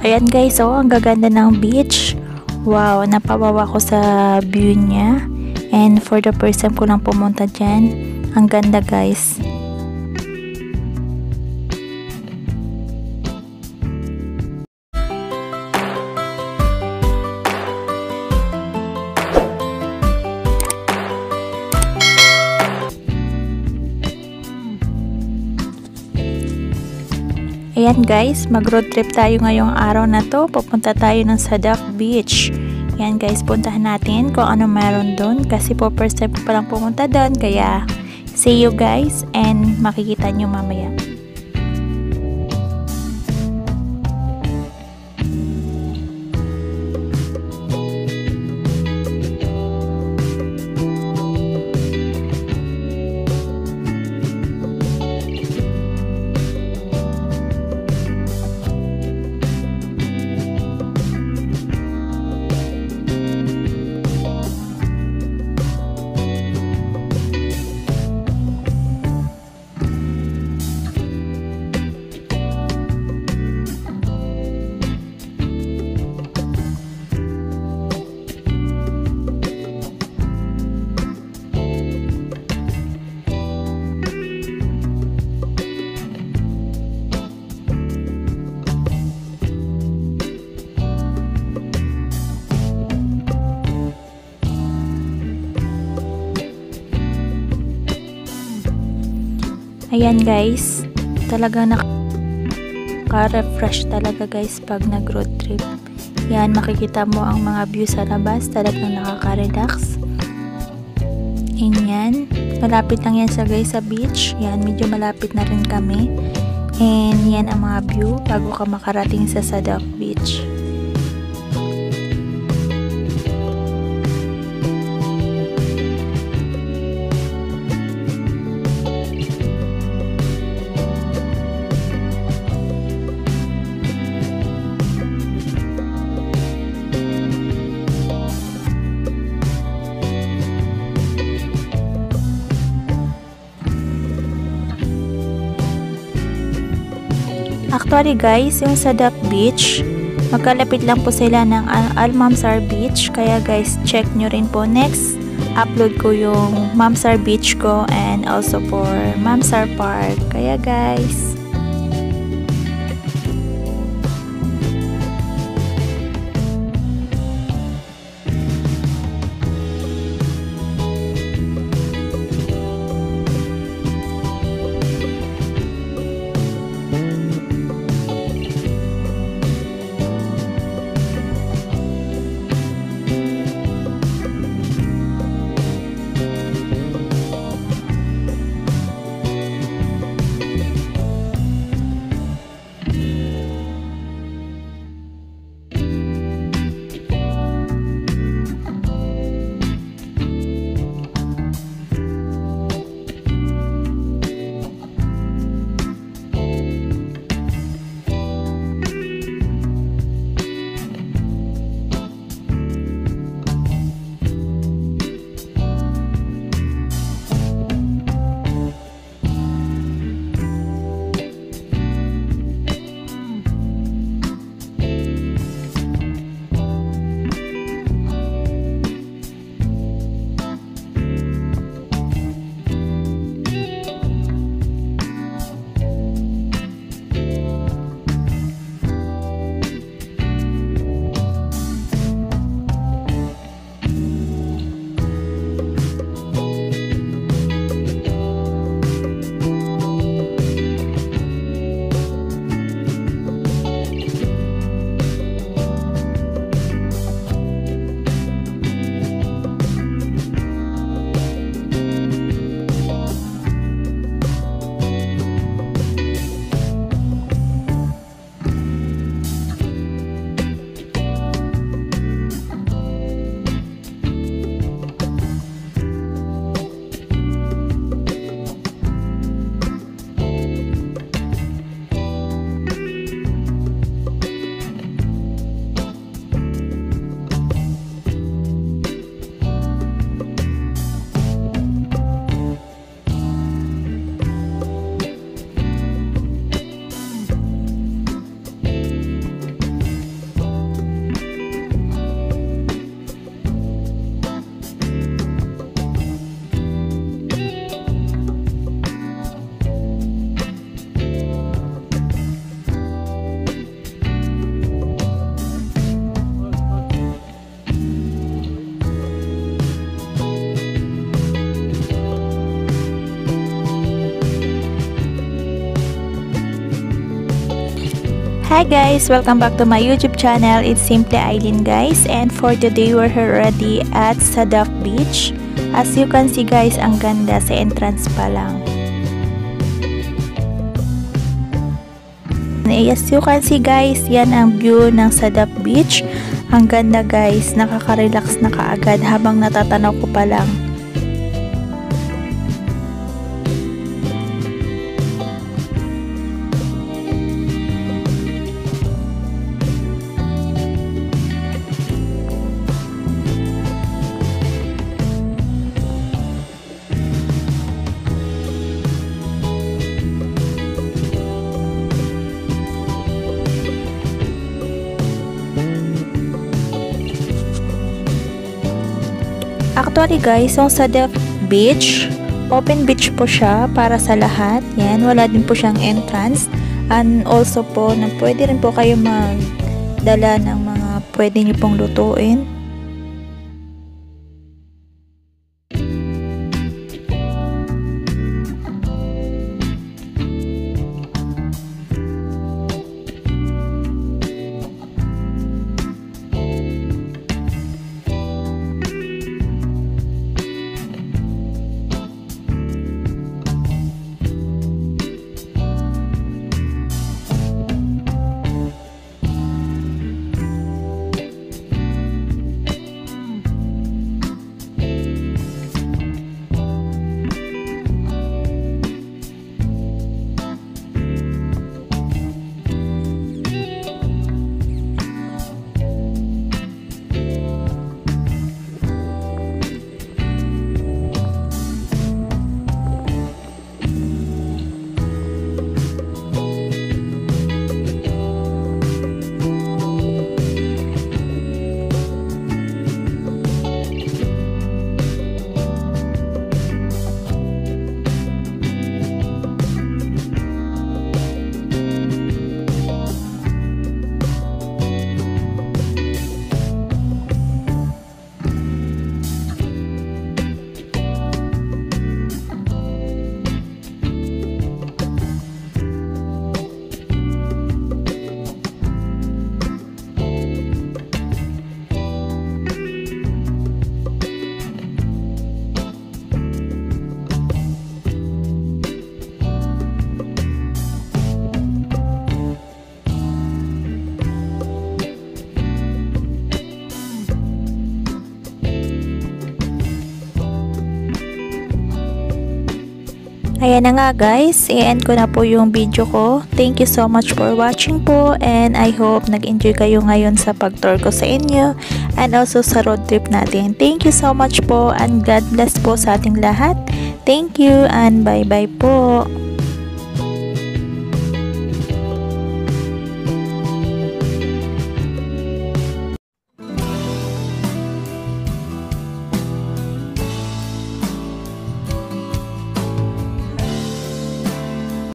Ayan guys, oh, ang gaganda ng beach. Wow, napawawa ko sa view niya. And for the first time ko lang pumunta dyan. Ang ganda guys. Ayan guys, mag-road trip tayo ngayong araw na to. Pupunta tayo ng Sadak Beach. Ayan guys, puntahan natin kung ano meron doon. Kasi po first time ko palang pumunta doon. Kaya, see you guys and makikita nyo mamaya. Ayan guys, talaga nakaka-refresh talaga guys pag nag-road trip. Yan, makikita mo ang mga view sa labas, talagang nakaka-relax. Yan, malapit lang yan sa guys sa beach. Yan, medyo malapit na rin kami. And yan ang mga view bago ka makarating sa Sadak Beach. Actually guys, yung Sadak Beach, magkalapit lang po sila ng Al-Mamsar Beach. Kaya guys, check nyo rin po. Next, upload ko yung Mamsar Beach ko and also for Mamsar Park. Kaya guys, Hi guys! Welcome back to my YouTube channel. It's Simply Eileen guys, and for today we're here already at Sadaf Beach. As you can see guys, ang ganda sa entrance pa lang. As you can see guys, yan ang view ng Sadaf Beach. Ang ganda guys, nakaka-relax na kaagad habang natatanaw ko pa lang. Actually guys, yung Sadaf Beach, open beach po siya para sa lahat. Yan, wala din po siyang entrance. And also po, na pwede rin po kayo magdala ng mga pwede nyo pong lutuin. Ayan na nga guys, i-end ko na po yung video ko. Thank you so much for watching po, and I hope nag-enjoy kayo ngayon sa pag-tour ko sa inyo and also sa road trip natin. Thank you so much po, and God bless po sa ating lahat. Thank you and bye bye po.